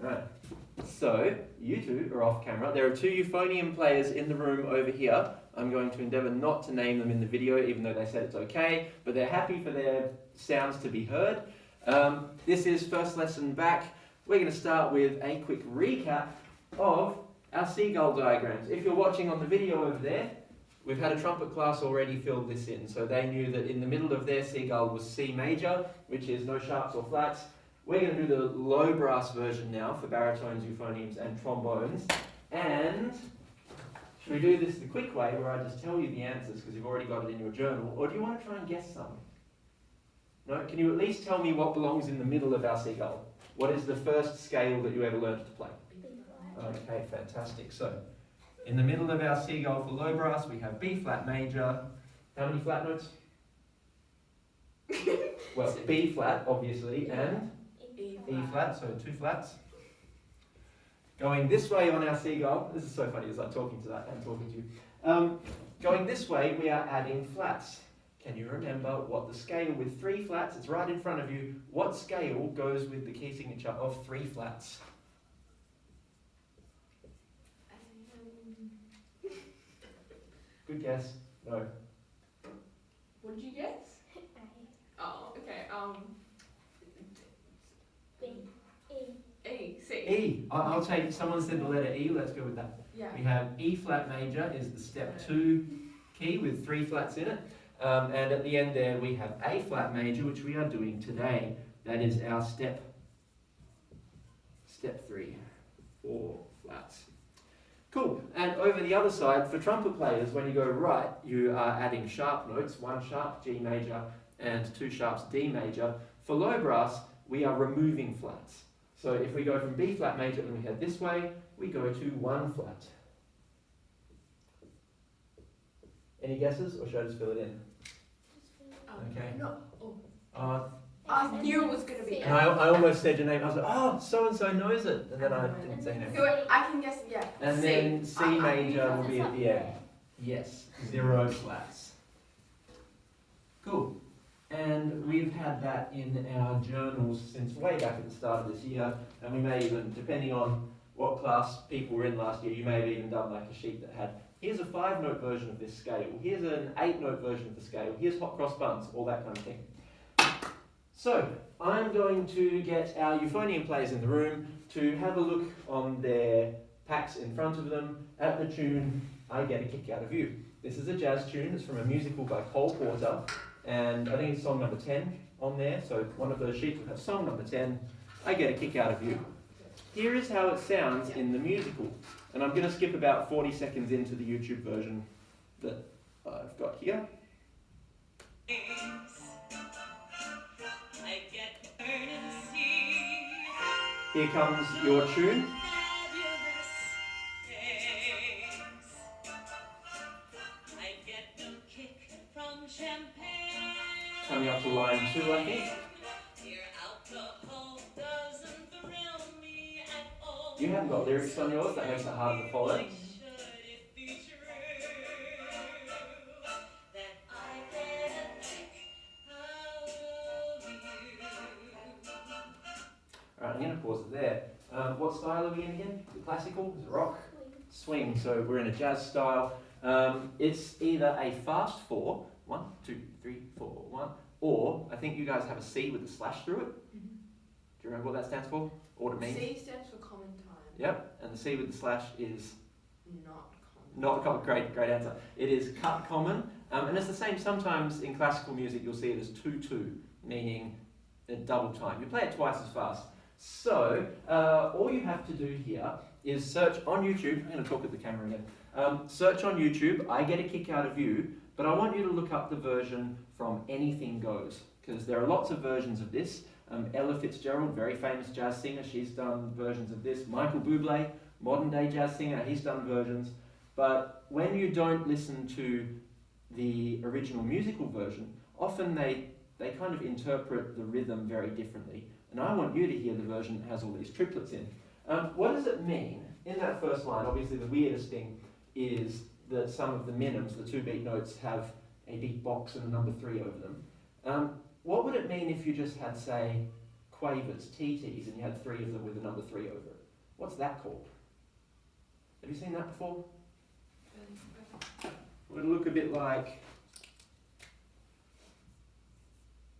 Alright, so you two are off camera. There are two euphonium players in the room over here. I'm going to endeavour not to name them in the video, even though they said it's okay, but they're happy for their sounds to be heard. This is first lesson back. We're going to start with a quick recap of our seagull diagrams. If you're watching on the video over there, we've had a trumpet class already filled this in, so they knew that in the middle of their seagull was C major, which is no sharps or flats. We're going to do the low brass version now for baritones, euphoniums and trombones. And should we do this the quick way where I just tell you the answers because you've already got it in your journal, or do you want to try and guess some? No? Can you at least tell me what belongs in the middle of our seagull? What is the first scale that you ever learned to play? Okay, fantastic. So, in the middle of our seagull for low brass, we have B flat major. How many flat notes? Well, B flat, obviously, and E flat, so 2 flats. Going this way on our seagull, this is so funny as I'm talking to that and talking to you. Going this way, we are adding flats. Can you remember what the scale with 3 flats, it's right in front of you, what scale goes with the key signature of 3 flats? Good guess. No. What did you guess? Oh, okay. E. C. E. I'll take, someone said the letter E, let's go with that. Yeah. We have E flat major is the step 2 key with 3 flats in it. And at the end there we have A flat major, which we are doing today. That is our step 3, 4 flats. Cool. And over the other side, for trumpet players, when you go right, you are adding sharp notes, 1 sharp G major and 2 sharps D major. For low brass, we are removing flats. So if we go from B flat major and we head this way, we go to 1 flat. Any guesses, or should I just fill it in? Okay. No. Oh. I knew it was going to be. And I almost said your name. I was like, oh, so-and-so knows it. And then I didn't say your name. So I can guess, yeah. And C. then C major will be at the end. Yes, 0 flats. Cool. And we've had that in our journals since way back at the start of this year. And we may even, depending on what class people were in last year, you may have even done like a sheet that had, here's a 5-note version of this scale, here's an 8-note version of the scale, here's hot cross buns, all that kind of thing. So, I'm going to get our euphonium players in the room to have a look on their packs in front of them at the tune I Get a Kick Out of You. This is a jazz tune, it's from a musical by Cole Porter, and I think it's song number 10 on there, so one of those sheets will have song number 10, I Get a Kick Out of You. Here is how it sounds in the musical, and I'm going to skip about 40 seconds into the YouTube version that I've got here. Here comes your tune. Coming up to line 2, I think. You haven't got lyrics on yours, that makes it harder to follow. Alright, I'm going to pause it there. What style are we in again? The classical? Is it rock? Swing. So we're in a jazz style. It's either a fast 4, 1, 2, 3, 4, 1, or I think you guys have a C with a slash through it. Mm-hmm. Do you remember what that stands for? Or what it means? C stands for common time. Yep, and the C with the slash is Not common. Great answer. It is cut common, and it's the same sometimes in classical music. You'll see it as 2-2, meaning a double time. You play it twice as fast. So all you have to do here is search on YouTube. I'm going to talk at the camera again. Search on YouTube. I Get a Kick Out of You, but I want you to look up the version from Anything Goes, because there are lots of versions of this. Ella Fitzgerald, very famous jazz singer, she's done versions of this. Michael Bublé, modern day jazz singer, he's done versions. But when you don't listen to the original musical version, often they kind of interpret the rhythm very differently. And I want you to hear the version that has all these triplets in. What does it mean? In that first line, obviously the weirdest thing is that some of the minims, the 2-beat notes, have a beat box and a number 3 over them. What would it mean if you just had, say, quavers, TTs, and you had 3 of them with the number 3 over it. What's that called? Have you seen that before? It would look a bit like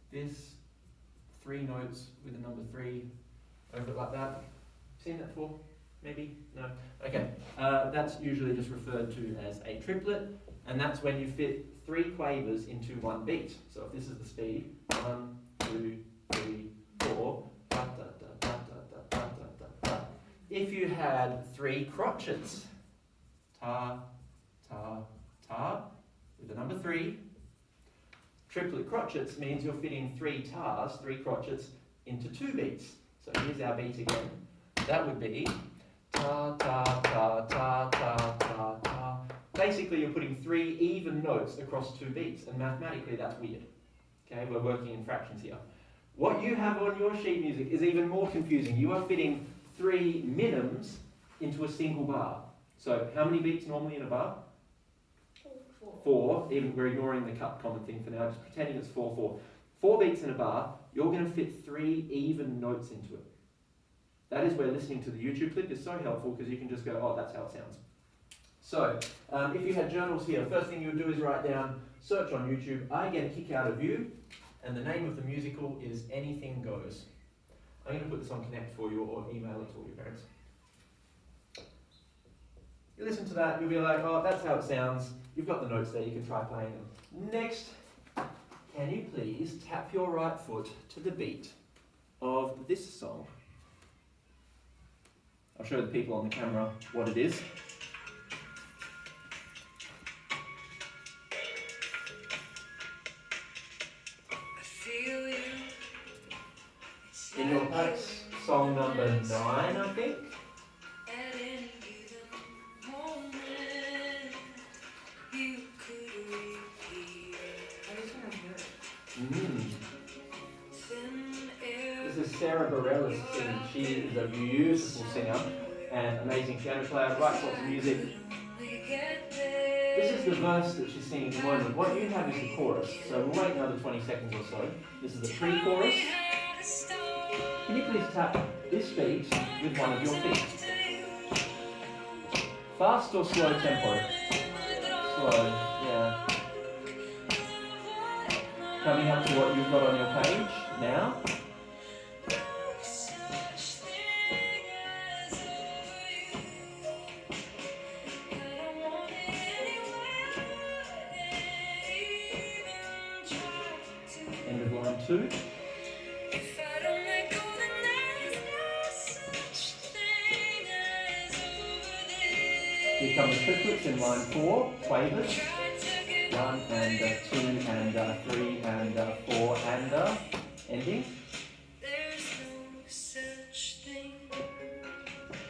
this, 3 notes with the number 3 over it like that. Seen that before? Maybe? No? Okay. That's usually just referred to as a triplet, and that's when you fit 3 quavers into 1 beat. So if this is the speed, 1, 2, 3, 4, da, da, da, da, da, da, da, da, da. If you had 3 crotchets, ta, ta, ta, with the number 3, triplet crotchets means you're fitting 3 tars, 3 crotchets, into 2 beats. So here's our beat again. That would be ta, ta, ta, ta, ta, ta, ta. Basically, you're putting 3 even notes across 2 beats, and mathematically that's weird. Okay, we're working in fractions here. What you have on your sheet music is even more confusing. You are fitting 3 minims into a single bar. So how many beats normally in a bar? 4. Even we're ignoring the cut common thing for now, just pretending it's 4, 4. 4 beats in a bar, you're going to fit 3 even notes into it. That is where listening to the YouTube clip is so helpful, because you can just go, oh, that's how it sounds. So, if you had journals here, first thing you would do is write down, search on YouTube, I Get a Kick Out of You, and the name of the musical is Anything Goes. I'm going to put this on Connect for you, or email it to all your parents. You listen to that, you'll be like, oh, that's how it sounds. You've got the notes there, you can try playing them. Next, can you please tap your right foot to the beat of this song? I'll show the people on the camera what it is. In your packs, song number 9, I think. This is Sarah Bareilles singing. She is a beautiful singer and amazing piano player, writes lots of music. This is the verse that she's singing at the moment. What you have is the chorus, so we'll wait another 20 seconds or so. This is the pre-chorus. Can you please tap this beat with one of your feet? Fast or slow tempo? Slow, yeah. Coming up to what you've got on your page now. End of line 2. Here come the triplets in line 4, quavers. 1 and 2 and 3 and 4 and ending.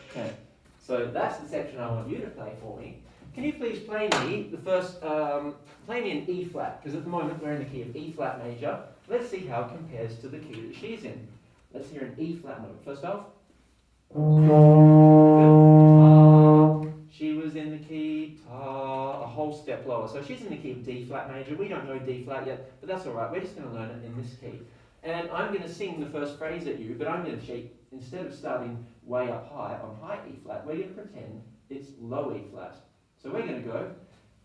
Okay, so that's the section I want you to play for me. Can you please play me the first, play me an E flat, because at the moment we're in the key of E flat major. Let's see how it compares to the key that she's in. Let's hear an E flat note. First valve. She was in the key a whole step lower. So she's in the key of D flat major. We don't know D flat yet, but that's all right. We're just going to learn it in this key. And I'm going to sing the first phrase at you, but I'm going to instead of starting way up high on high E flat, we're going to pretend it's low E flat. So we're going to go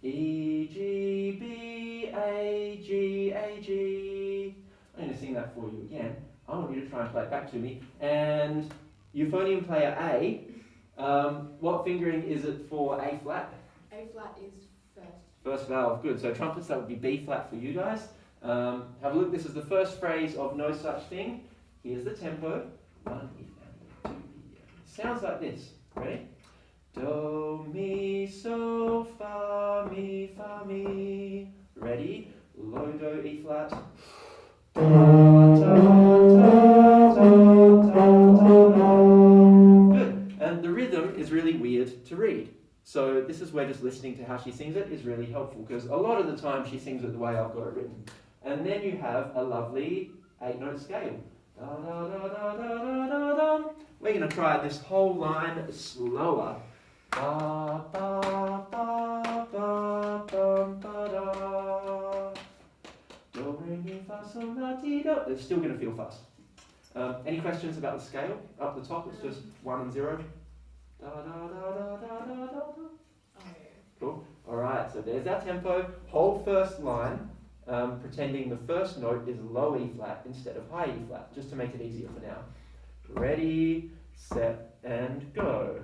E, G, B, A, G, A, G. I'm going to sing that for you again. I want you to try and play it back to me. And euphonium player A, what fingering is it for A flat? A flat is first. First valve, good. So trumpets, that would be B flat for you guys. Have a look, this is the first phrase of No Such Thing. Here's the tempo. 1 E and 2 E. Sounds like this. Ready? Do, mi, so, fa, mi. Ready? Low do, E flat. Da, da, da, da, da, da. Good. And the rhythm is really weird to read. So this is where just listening to how she sings it is really helpful, because a lot of the time she sings it the way I've got it written. And then you have a lovely 8-note scale. Da, da, da, da, da, da, da. We're going to try this whole line slower. Ba, ba, ba, ba, ba, ba, da. Do, re, mi, fa, sol, la, ti, do. It's still going to feel fast. Any questions about the scale? Up the top, it's just 1 and 0. Da, da, da, da, da, da, da. Oh, yeah. Cool. All right, so there's our tempo. Whole first line, pretending the first note is low E flat instead of high E flat, just to make it easier for now. Ready, set, and go.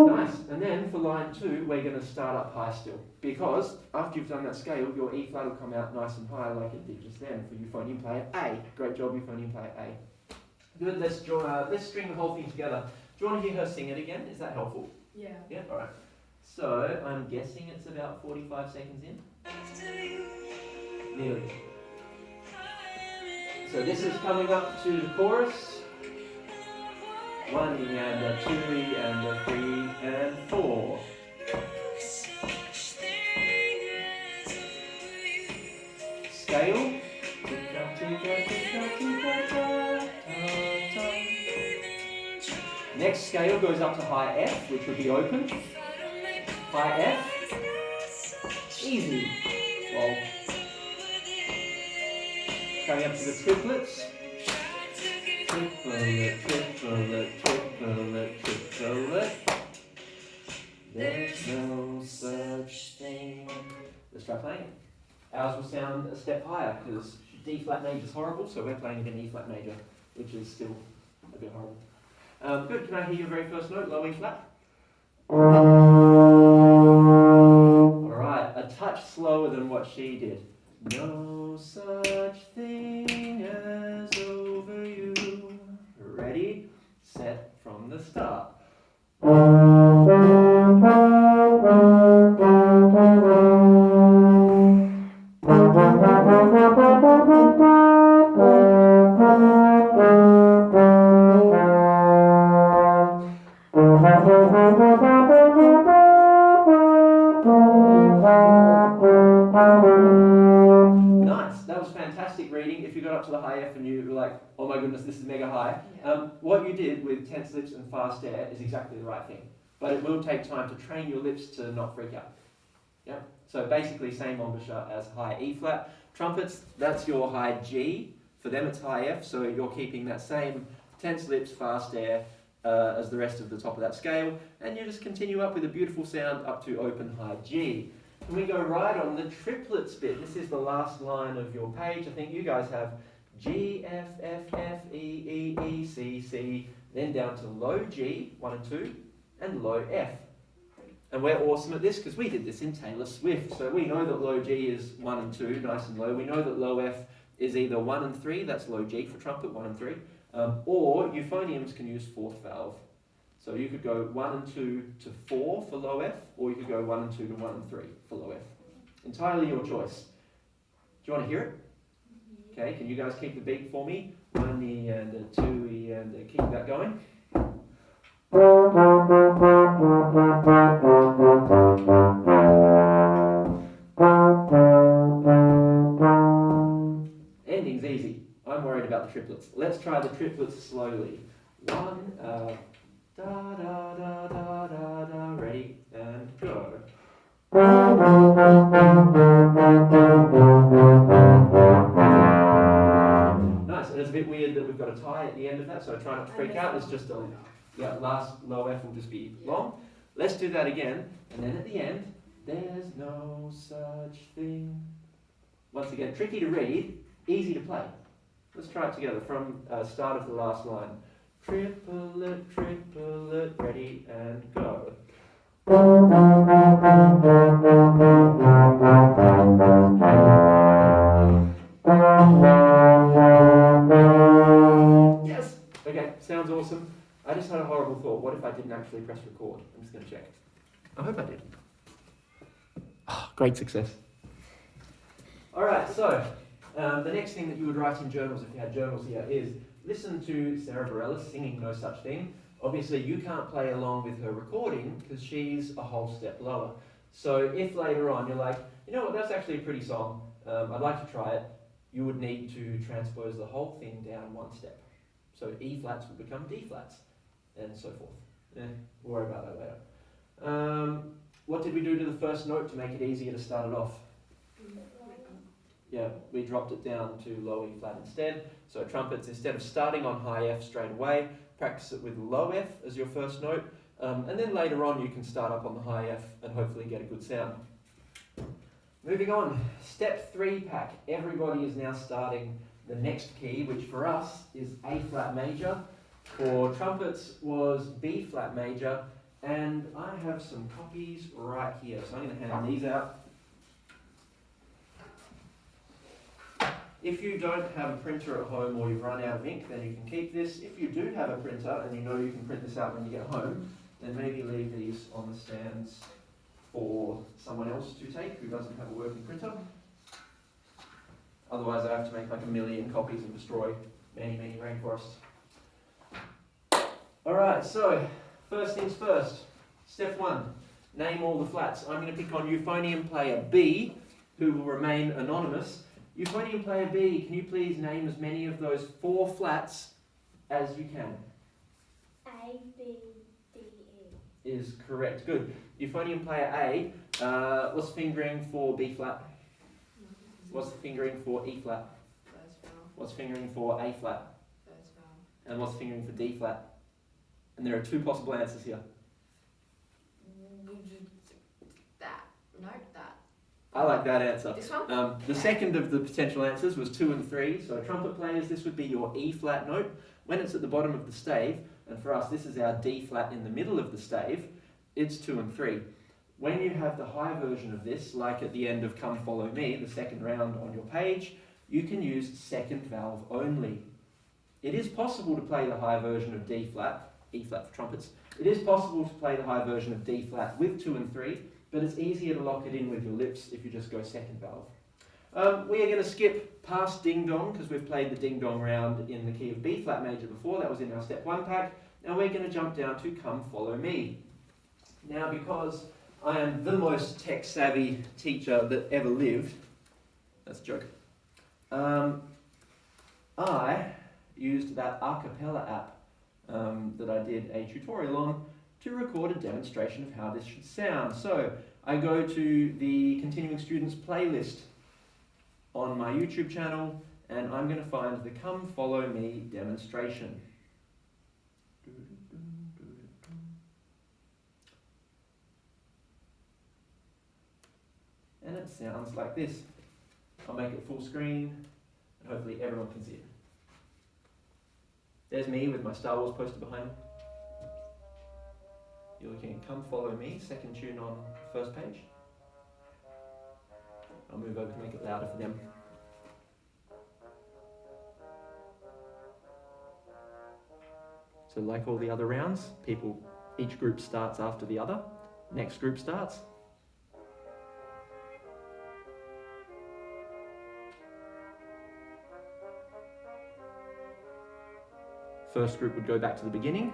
Nice. And then for line 2, we're going to start up high still, because after you've done that scale, your E flat will come out nice and high like it did just then for euphonium player A. Great job, euphonium player A. Good. Let's string the whole thing together. Do you want to hear her sing it again? Is that helpful? Yeah. Yeah. All right. So I'm guessing it's about 45 seconds in. Nearly. So this is coming up to the chorus. 1 E and a 2 E and a 3 and 4. Scale. Next scale goes up to high F, which would be open. High F. Easy. Well. Going up to the triplets. Triplet, triplet, triplet, triplet. There's no such thing. Let's try playing it. Ours will sound a step higher because D flat major is horrible, so we're playing it in E flat major, which is still a bit horrible. Good. Can I hear your very first note, low E flat? Alright, a touch slower than what she did. No such thing as over you. Ready, set, from the start. Nice, that was fantastic reading. If you got up to the high F and you were like, oh my goodness, this is mega high. Yeah. What you did with tense lips and fast air is exactly the right thing. But it will take time to train your lips to not freak out. Yeah. So basically same embouchure as high E flat. Trumpets, that's your high G. For them it's high F, so you're keeping that same tense lips, fast air as the rest of the top of that scale. And you just continue up with a beautiful sound up to open high G. Can we go right on the triplets bit? This is the last line of your page. I think you guys have G, F, F, F, E, E, E, C, C, then down to low G, 1 and 2, and low F. And we're awesome at this because we did this in Taylor Swift. So we know that low G is 1 and 2, nice and low. We know that low F is either 1 and 3, that's low G for trumpet, 1 and 3, or euphoniums can use fourth valve. So you could go 1 and 2 to 4 for low F, or you could go 1 and 2 to 1 and 3 for low F. Entirely your choice. Do you want to hear it? Okay, can you guys keep the beat for me? 1 E and a 2 E and a, keep that going. Ending's easy. I'm worried about the triplets. Let's try the triplets slowly. 1, da da da da da da. Ready and go. Nice, and it's a bit weird that we've got a tie at the end of that, so try not to freak out. It's just a last low F will just be long. Let's do that again, and then at the end, there's no such thing. Once again, tricky to read, easy to play. Let's try it together from start of the last line. Triplet, triplet, ready and go. Yes! Okay, sounds awesome. I just had a horrible thought. What if I didn't actually press record? I'm just going to check. I hope I did. Oh, great success. Alright, so the next thing that you would write in journals, if you had journals here, is listen to Sarah Bareilles singing No Such Thing. Obviously, you can't play along with her recording because she's a whole step lower. So if later on you're like, you know what, that's actually a pretty song, I'd like to try it, you would need to transpose the whole thing down one step. So E flats will become D flats, and so forth. We'll worry about that later. What did we do to the first note to make it easier to start it off? Yeah, we dropped it down to low E flat instead. So trumpets, instead of starting on high F straight away, practice it with low F as your first note. And then later on you can start up on the high F and hopefully get a good sound. Moving on, step 3 pack. Everybody is now starting the next key, which for us is A flat major. For trumpets was B flat major. And I have some copies right here. So I'm going to hand these out. If you don't have a printer at home or you've run out of ink, then you can keep this. If you do have a printer and you know you can print this out when you get home, then maybe leave these on the stands for someone else to take who doesn't have a working printer. Otherwise I have to make like 1 million copies and destroy many, many rainforests. Alright, so first things first. Step 1, name all the flats. I'm going to pick on euphonium player B, who will remain anonymous. Euphonium player B, can you please name as many of those 4 flats as you can? A, B, D, E. Is correct. Good. Euphonium player A, what's fingering for B flat? What's the fingering for E flat? What's fingering for A flat? And what's fingering for D flat? And there are 2 possible answers here. That. Note that. I like that answer. This one? The second of the potential answers was 2 and 3. So trumpet players, this would be your E flat note. When it's at the bottom of the stave, and for us this is our D flat in the middle of the stave, it's 2 and 3. When you have the high version of this, like at the end of Come Follow Me, the second round on your page, you can use second valve only. It is possible to play the high version of D flat, E flat for trumpets. It is possible to play the high version of D flat with 2 and 3, but it's easier to lock it in with your lips if you just go second valve. We are going to skip past ding dong because we've played the ding dong round in the key of B flat major before. That was in our step 1 pack. Now we're going to jump down to Come Follow Me. Now because I am the most tech savvy teacher that ever lived, that's a joke, I used that a cappella app that I did a tutorial on to record a demonstration of how this should sound. So I go to the Continuing Students playlist on my YouTube channel and I'm going to find the Come Follow Me demonstration. And it sounds like this. I'll make it full screen and hopefully everyone can see it. There's me with my Star Wars poster behind me. You're looking at Come Follow Me, second tune on the first page. I'll move over to make it louder for them. So like all the other rounds, each group starts after the other. Next group starts. First group would go back to the beginning.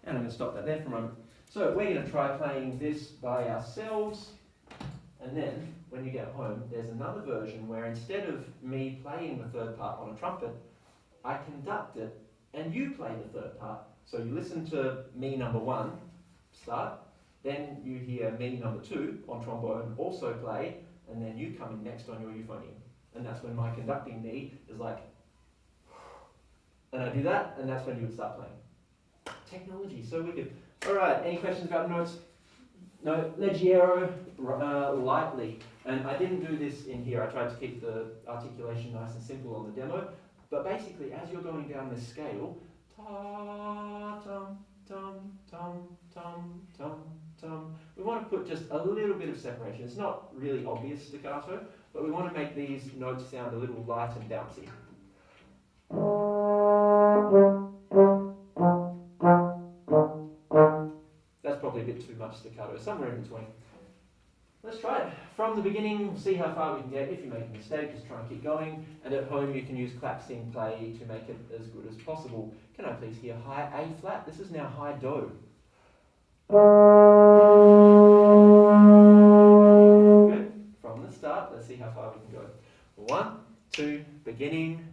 And I'm going to stop that there for a moment. So we're going to try playing this by ourselves. And then, when you get home, there's another version where instead of me playing the third part on a trumpet, I conduct it and you play the third part. So you listen to me number 1 start, then you hear me number 2 on trombone also play, and then you come in next on your euphonium. And that's when my conducting me is like, and I do that, and that's when you would start playing. Technology, so wicked. Alright, any questions about the notes? No, leggero, lightly. And I didn't do this in here, I tried to keep the articulation nice and simple on the demo. But basically, as you're going down this scale, ta, tum, tum, tum, tum, tum, tum. We want to put just a little bit of separation. It's not really obvious staccato, but we want to make these notes sound a little light and bouncy. That's probably a bit too much staccato, somewhere in between. Let's try it. From the beginning, see how far we can get. If you make a mistake, just try and keep going. And at home, you can use clap, sing, play to make it as good as possible. Can I please hear high A flat? This is now high Do. Good. From the start, let's see how far we can go. 1, 2, beginning.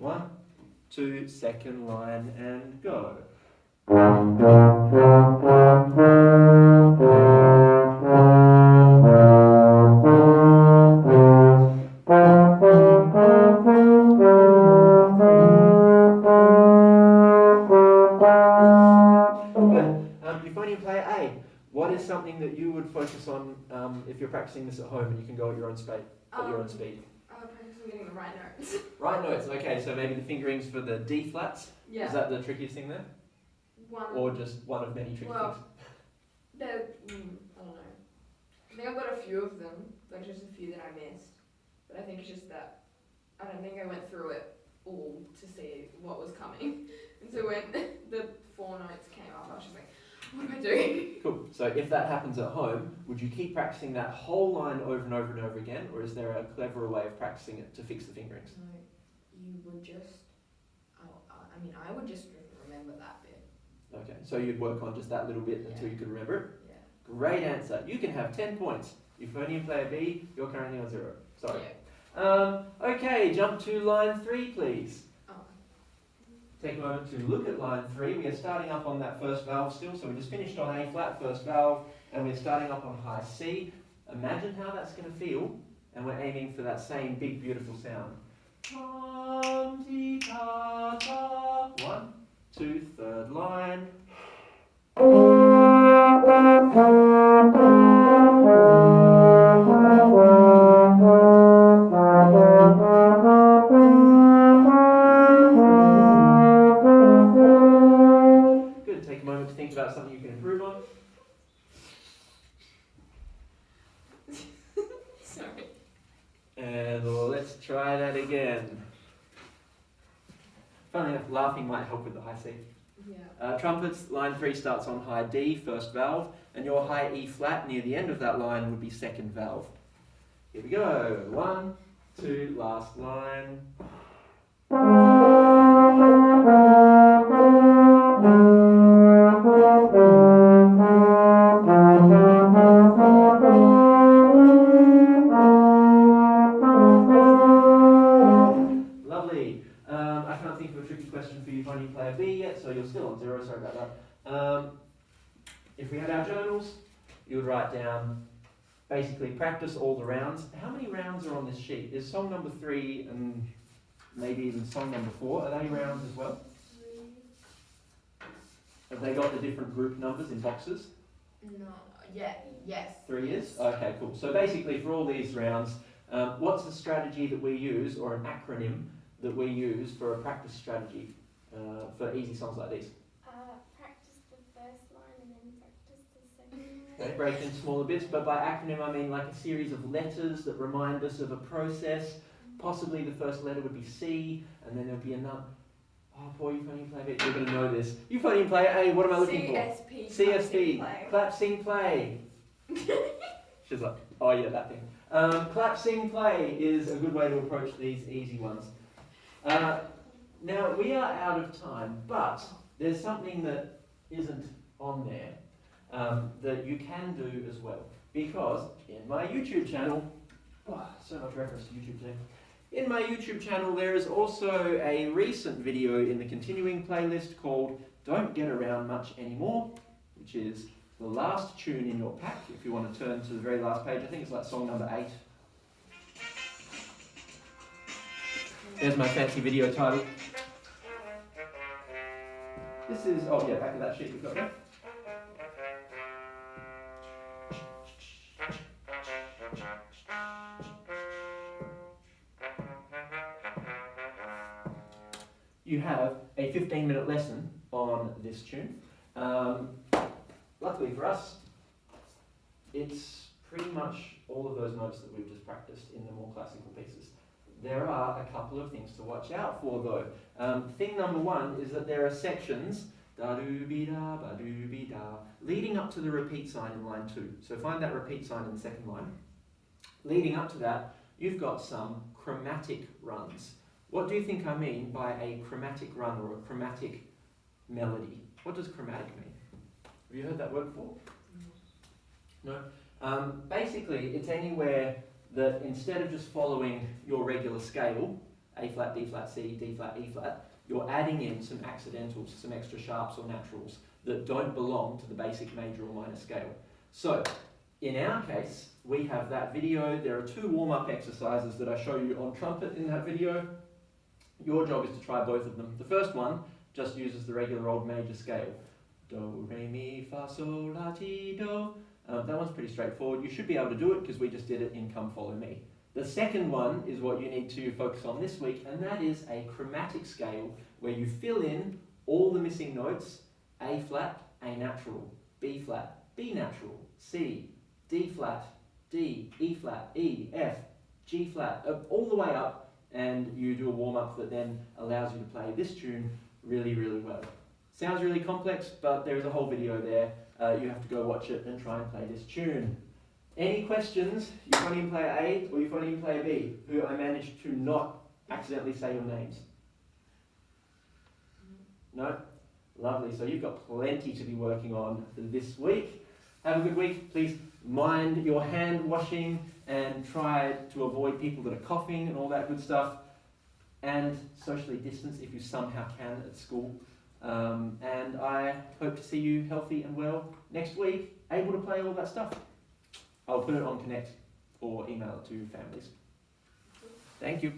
1, 2, second line, and go. Euphonium player A, what is something that you would focus on if you're practicing this at home and you can go at your own speed? Practice on getting the right notes. Right notes, okay, so maybe the fingerings for the D flats? Yeah. Is that the trickiest thing there? Or just one of many tricky things? I don't know. I think I've got a few of them, but just a few that I missed. But I think it's just that I don't think I went through it all to see what was coming. And so when the 4 notes came up, I was just like, what am I doing? Cool. So if that happens at home, would you keep practicing that whole line over and over and over again, or is there a cleverer way of practicing it to fix the fingerings? No, you would just, I would just remember that bit. Okay, so you'd work on just that little bit until you could remember it? Yeah. Great answer. You can have 10 points. Euphonium player B, you're currently on 0. Sorry. Yeah. Okay, jump to line 3, please. Oh. Take a moment to look at line 3. We are starting up on that first valve still, so we just finished on A flat, first valve, and we're starting up on high C. Imagine how that's going to feel, and we're aiming for that same big, beautiful sound. Tom, ti, ta, ta. 1, 2, third line. Good, take a moment to think about something you can improve on. Sorry. And let's try that again. Funnily enough, laughing might help with the high C. Yeah. Trumpets, line 3 starts on high D, first valve, and your high E flat near the end of that line would be second valve. Here we go. 1, 2, last line. Lovely. I can't think of a tricky question for you, Euphonium player B yet, so you're still on 0, sorry about that. If we had our journals, you would write down, basically practice all the rounds. How many rounds are on this sheet? Is song number 3 and maybe even song number 4, are they rounds as well? 3. Have they got the different group numbers in boxes? No. Yeah. Yes. 3 is? Okay, cool. So basically for all these rounds, what's the strategy that we use, or an acronym that we use for a practice strategy for easy songs like these? Practice the first line and then practice the second line. Okay, break it into smaller bits, but by acronym I mean like a series of letters that remind us of a process. Possibly the first letter would be C, and then there would be another. Oh, poor Euphonium player B, you're going to know this. Euphonium player A, what am I looking for? CSP. CSP, clap, sing, play. She's like, oh yeah, that thing. Clap, sing, play is a good way to approach these easy ones. Now, we are out of time, but there's something that isn't on there that you can do as well. Because in my YouTube channel, so much reference to YouTube today. In my YouTube channel, there is also a recent video in the continuing playlist called Don't Get Around Much Anymore, which is the last tune in your pack. If you want to turn to the very last page, I think it's like song number 8. There's my fancy video title. This is, oh yeah, back of that sheet we've got there. You have a 15-minute lesson on this tune. Luckily for us, it's pretty much all of those notes that we've just practiced in the more classical pieces. There are a couple of things to watch out for though. Thing number 1 is that there are sections, da-doo-be-da, ba-doo-be-da, leading up to the repeat sign in line 2. So find that repeat sign in the second line. Leading up to that, you've got some chromatic runs. What do you think I mean by a chromatic run or a chromatic melody? What does chromatic mean? Have you heard that word before? No? Basically, it's anywhere that instead of just following your regular scale, A flat, B flat, C, D flat, E flat, you're adding in some accidentals, some extra sharps or naturals that don't belong to the basic major or minor scale. So, in our case, we have that video. There are 2 warm-up exercises that I show you on trumpet in that video. Your job is to try both of them. The first one just uses the regular old major scale. Do, re, mi, fa, sol, la, ti, do. That one's pretty straightforward. You should be able to do it because we just did it in Come Follow Me. The second one is what you need to focus on this week, and that is a chromatic scale where you fill in all the missing notes: A flat, A natural, B flat, B natural, C, D flat, D, E flat, E, F, G flat, all the way up, and you do a warm-up that then allows you to play this tune really, really well. Sounds really complex, but there is a whole video there. You have to go watch it and try and play this tune. Any questions? Euphonium player A or euphonium player B, who I managed to not accidentally say your names? No? Lovely. So you've got plenty to be working on this week. Have a good week. Please mind your hand washing and try to avoid people that are coughing and all that good stuff. And socially distance if you somehow can at school. And I hope to see you healthy and well next week, able to play all that stuff. I'll put it on Connect or email it to families. Thank you.